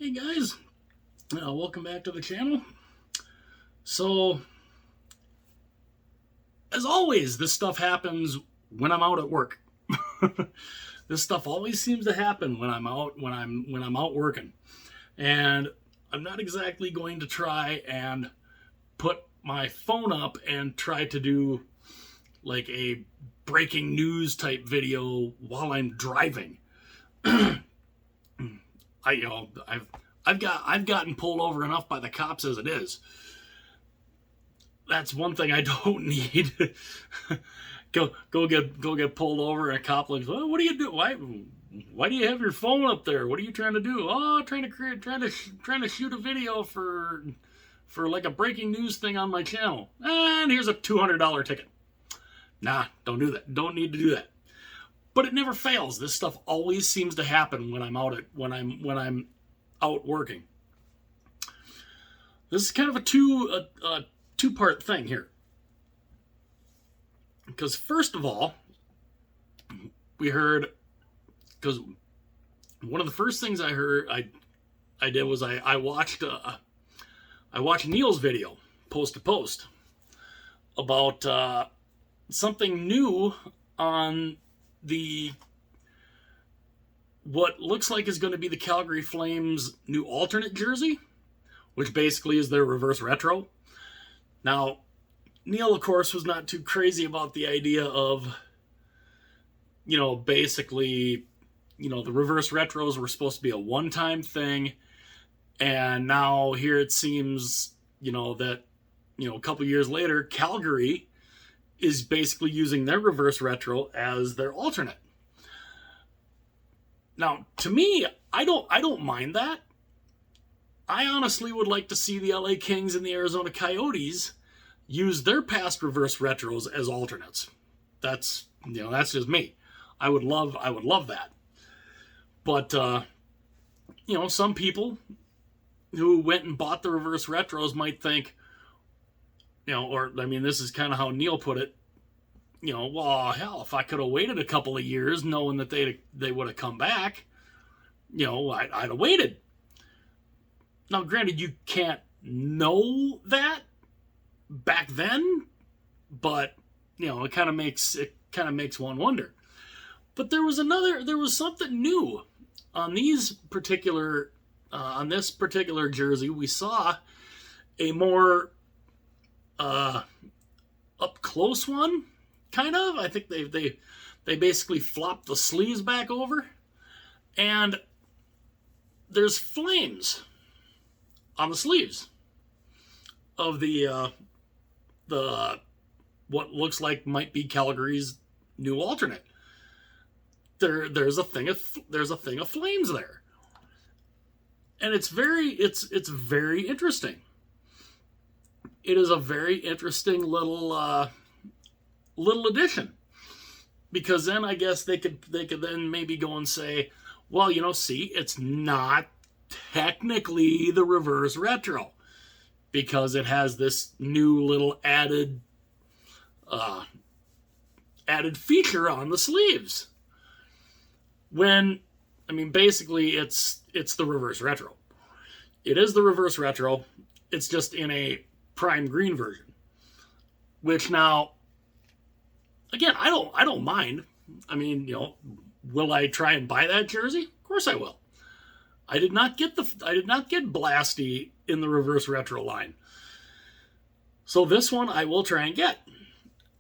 Hey guys, welcome back to the channel. So, as always, this stuff happens when I'm out at work. This stuff always seems to happen when I'm out working, and I'm not exactly going to try and put my phone up and try to do like a breaking news type video while I'm driving. I've gotten pulled over enough by the cops as it is. That's one thing I don't need. go get pulled over and a cop like, well, what do you do? Why do you have your phone up there? What are you trying to do? Oh, trying to shoot a video for like a breaking news thing on my channel. And here's a $200 ticket. Nah, don't do that. Don't need to do that. But it never fails. This stuff always seems to happen when I'm out working. This is kind of a two-part thing here. Because first of all, we heard, because one of the first things I heard I did was I watched Neil's video post to post about something new on the what looks like is going to be the Calgary Flames new alternate jersey, which basically is their reverse retro. Now, Neil, of course, was not too crazy about the idea of, basically, the reverse retros were supposed to be a one-time thing, and now here it seems, that, a couple years later, Calgary is basically using their reverse retro as their alternate. Now, to me, I don't mind that. I honestly would like to see the LA Kings and the Arizona Coyotes use their past reverse retros as alternates. That's just me. I would love that. But some people who went and bought the reverse retros might think, this is kind of how Neil put it. Well, hell, if I could have waited a couple of years knowing that they would have come back, I'd have waited. Now, granted, you can't know that back then, but, it kind of makes one wonder. But there was something new on this particular jersey. We saw a more up close one. Kind of. I think they basically flopped the sleeves back over, and there's flames on the sleeves of the what looks like might be Calgary's new alternate. There's a thing of flames there, and it's very interesting. It is a very interesting little addition, because then I guess they could then maybe go and say, well, see, it's not technically the reverse retro because it has this new little added feature on the sleeves. When basically it's the reverse retro. It is the reverse retro. It's just in a prime green version, which now, again, I don't mind. Will I try and buy that jersey? Of course I will. I did not get Blasty in the reverse retro line, so this one I will try and get.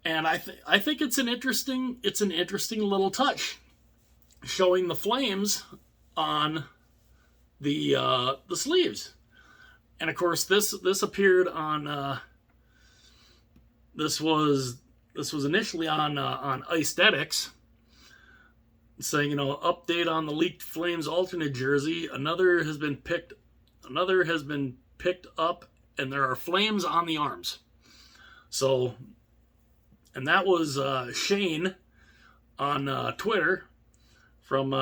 And I think it's an interesting little touch, showing the flames on the sleeves. And of course, this appeared on this was initially on Aesthetics, saying, update on the leaked Flames alternate jersey. Another has been picked up, and there are flames on the arms. So, and that was Shane on Twitter from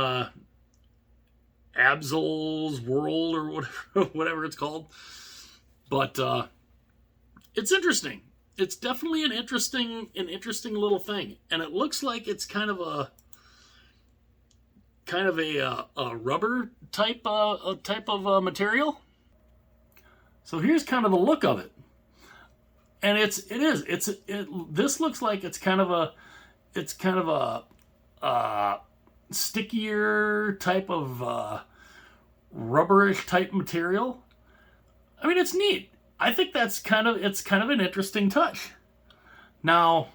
Absol's World or whatever it's called. But it's interesting. It's definitely an interesting little thing, and it looks like it's kind of kind of a rubber type of material. So here's kind of the look of it, and this looks like it's kind of a stickier type of rubberish type material. I mean, it's neat. I think it's kind of an interesting touch. Now,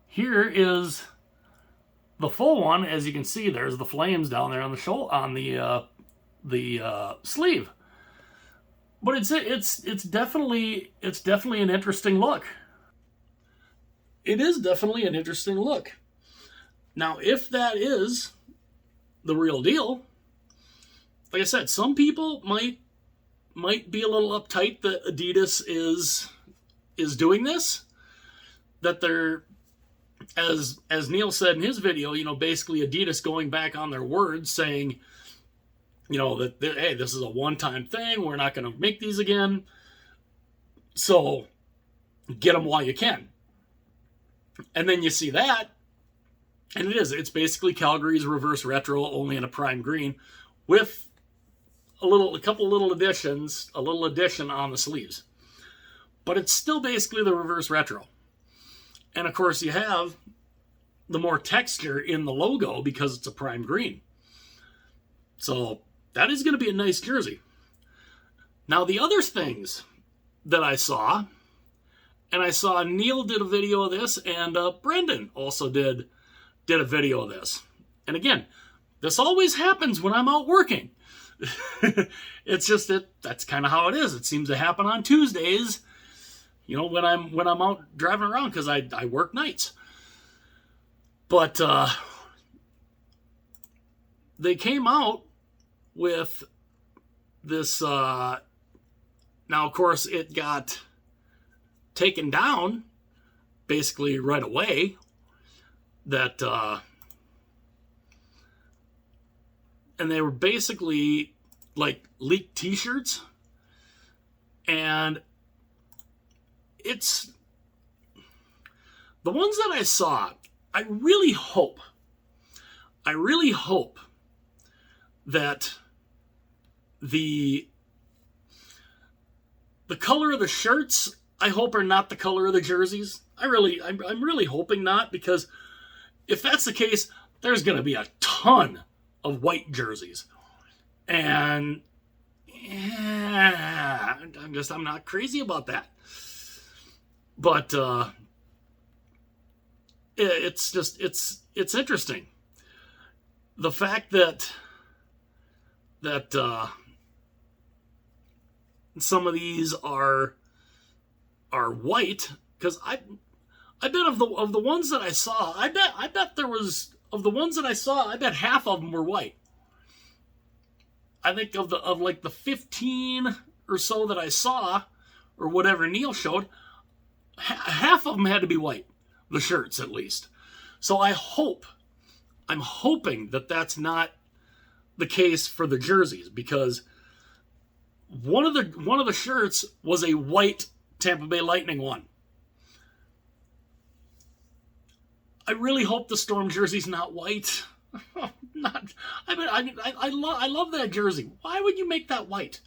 here is the full one. As you can see, there's the Flames down there on the shoulder, on the sleeve. But it's definitely an interesting look. It is definitely an interesting look. Now, if that is the real deal, like I said, some people might be a little uptight that Adidas is doing this. That they're, as Neil said in his video, basically Adidas going back on their word, saying, that hey, this is a one-time thing. We're not going to make these again. So get them while you can. And then you see that, and it's basically Calgary's reverse retro, only in a prime green, with a couple little additions, a little addition on the sleeves. But it's still basically the reverse retro. And of course you have the more texture in the logo because it's a prime green. So that is going to be a nice jersey. Now the other things that I saw, and I saw Neil did a video of this, and Brendan also did a video of this. And again, this always happens when I'm out working. It's just that's kind of how it is. It seems to happen on Tuesdays, when I'm out driving around, because I work nights. But they came out with this. Now, of course, it got taken down basically right away. That and they were basically like leaked t-shirts, and it's the ones that I saw. I really hope that the color of the shirts, I hope, are not the color of the jerseys. I'm really hoping not, because if that's the case, there's going to be a ton of white jerseys. And yeah, I'm not crazy about that. But it's interesting. The fact that some of these are white, because I bet of the ones that I saw, I bet there was, of the ones that I saw, I bet half of them were white. I think of like the 15 or so that I saw, or whatever Neil showed, half of them had to be white, the shirts at least. So I'm hoping that that's not the case for the jerseys, because one of the shirts was a white Tampa Bay Lightning one. I really hope the Storm jersey's not white. I love that jersey. Why would you make that white?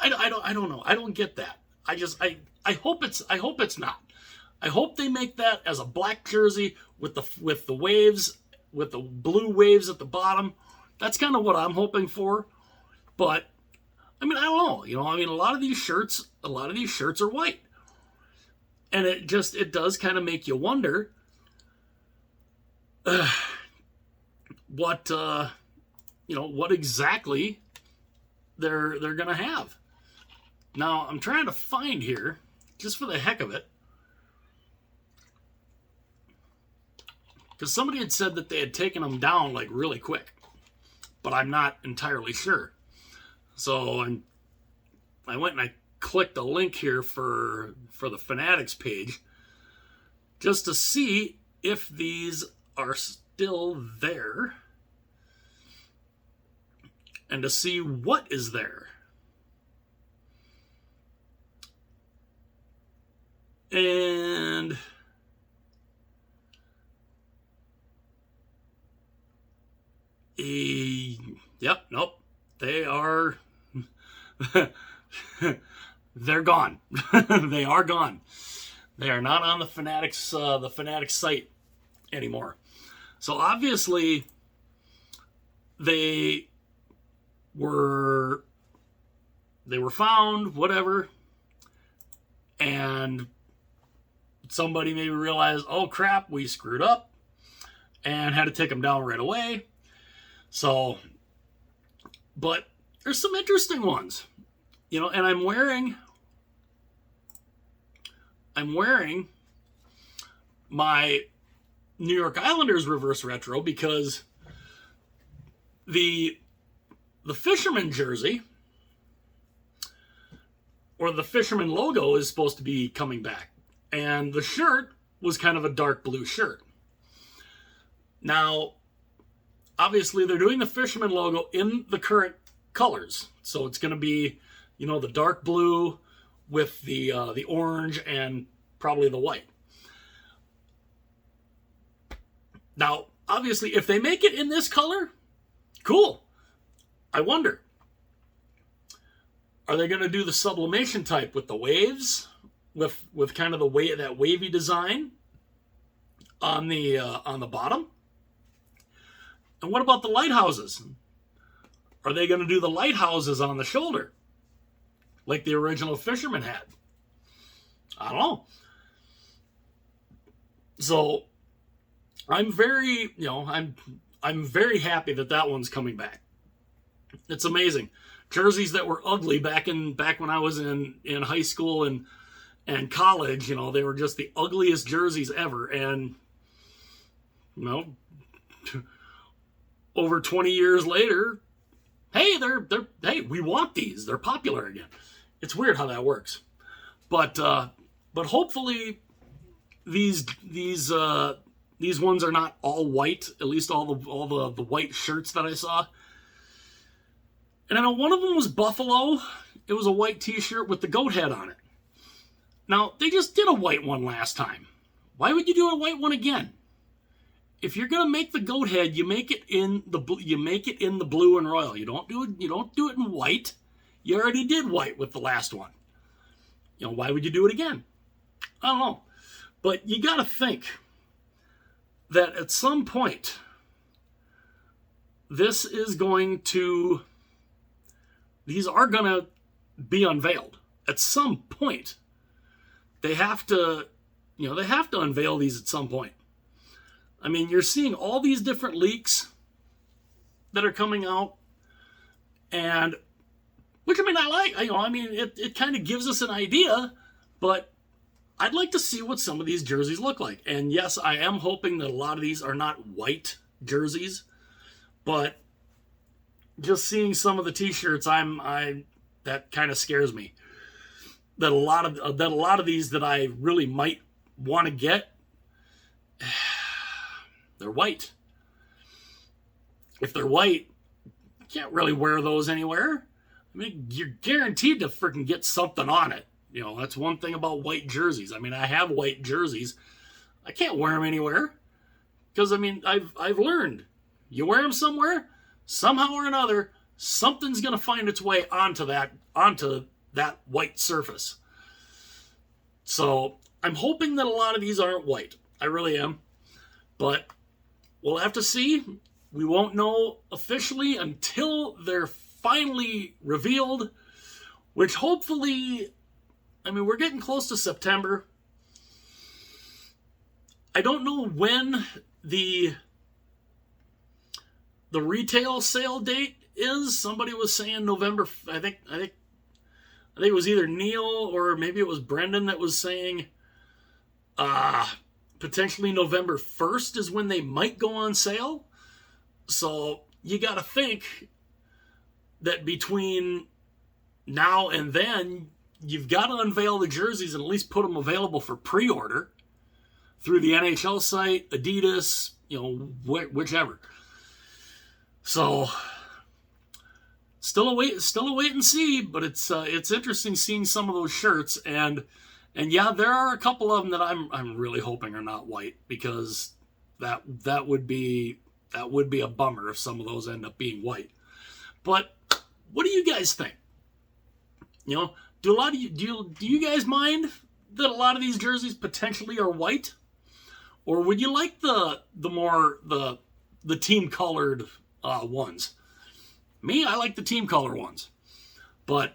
I don't know. I don't get that. I hope it's not. I hope they make that as a black jersey with the waves, with the blue waves at the bottom. That's kind of what I'm hoping for. But I don't know. A lot of these shirts are white. And it does kind of make you wonder what exactly they're going to have. Now, I'm trying to find here, just for the heck of it, because somebody had said that they had taken them down like really quick, but I'm not entirely sure. So I went and I clicked a link here for the Fanatics page just to see if these are still there and to see what is there. And Yep, nope. They are they're gone. They are gone. They are not on the Fanatics site anymore. So obviously they were found, whatever, and somebody maybe realized, oh crap, we screwed up, and had to take them down right away. So, but there's some interesting ones, and I'm wearing my New York Islanders reverse retro because the fisherman jersey or the fisherman logo is supposed to be coming back, and the shirt was kind of a dark blue shirt. Now, obviously, they're doing the fisherman logo in the current colors, so it's going to be, the dark blue with the orange and probably the white. Now, obviously, if they make it in this color, cool. I wonder, are they going to do the sublimation type with the waves, with kind of that wavy design on the bottom? And what about the lighthouses? Are they going to do the lighthouses on the shoulder, like the original fisherman had? I don't know. So I'm very, I'm very happy that one's coming back. It's amazing. Jerseys that were ugly back when I was in high school and college, they were just the ugliest jerseys ever. And over 20 years later, hey, hey, we want these. They're popular again. It's weird how that works. But hopefully these ones are not all white, at least all the white shirts that I saw. And I know one of them was Buffalo. It was a white t-shirt with the goat head on it. Now, they just did a white one last time. Why would you do a white one again? If you're gonna make the goat head, you make it in the blue and royal. You don't do it in white. You already did white with the last one. Why would you do it again? I don't know. But you gotta think that at some point these are gonna be unveiled. At some point, they have to unveil these at some point. I mean, you're seeing all these different leaks that are coming out, and which I like. It kind of gives us an idea, but I'd like to see what some of these jerseys look like. And yes, I am hoping that a lot of these are not white jerseys, but just seeing some of the t-shirts, that kind of scares me. That a lot of these that I really might want to get, they're white. If they're white, you can't really wear those anywhere. I mean, you're guaranteed to freaking get something on it. That's one thing about white jerseys. I mean, I have white jerseys. I can't wear them anywhere because I've learned you wear them somewhere, somehow or another, something's going to find its way onto that white surface. So I'm hoping that a lot of these aren't white. I really am. But we'll have to see. We won't know officially until they're finally revealed, which hopefully, we're getting close to September. I don't know when the retail sale date is. Somebody was saying November. I think it was either Neil or maybe it was Brendan that was saying potentially November 1st is when they might go on sale. So you got to think that between now and then, you've got to unveil the jerseys and at least put them available for pre-order through the NHL site, Adidas, whichever. So still a wait and see, but it's interesting seeing some of those shirts, and yeah, there are a couple of them that I'm really hoping are not white, because that would be a bummer if some of those end up being white. But what do you guys think? You know, do you guys mind that a lot of these jerseys potentially are white, or would you like the team colored ones? Me, I like the team color ones, but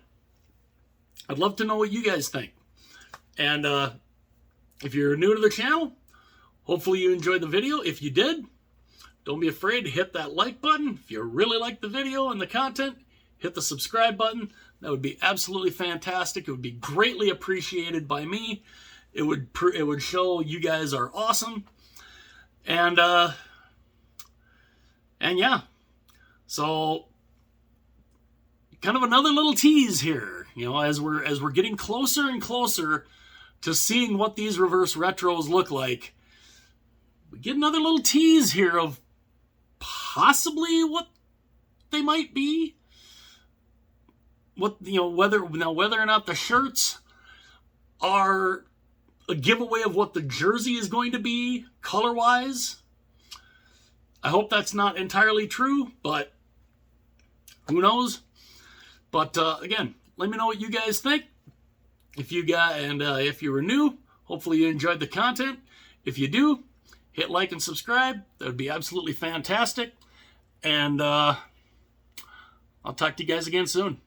I'd love to know what you guys think. And if you're new to the channel, hopefully you enjoyed the video. If you did, don't be afraid to hit that like button. If you really like the video and the content, hit the subscribe button. That would be absolutely fantastic. It would be greatly appreciated by me. It would show you guys are awesome. And yeah. So kind of another little tease here, you know, as we're getting closer and closer to seeing what these reverse retros look like. We get another little tease here of possibly what they might be. What, you know, whether or not the shirts are a giveaway of what the jersey is going to be color-wise. I hope that's not entirely true, but who knows? But again, let me know what you guys think. If you were new, hopefully you enjoyed the content. If you do, hit like and subscribe. That would be absolutely fantastic. And I'll talk to you guys again soon.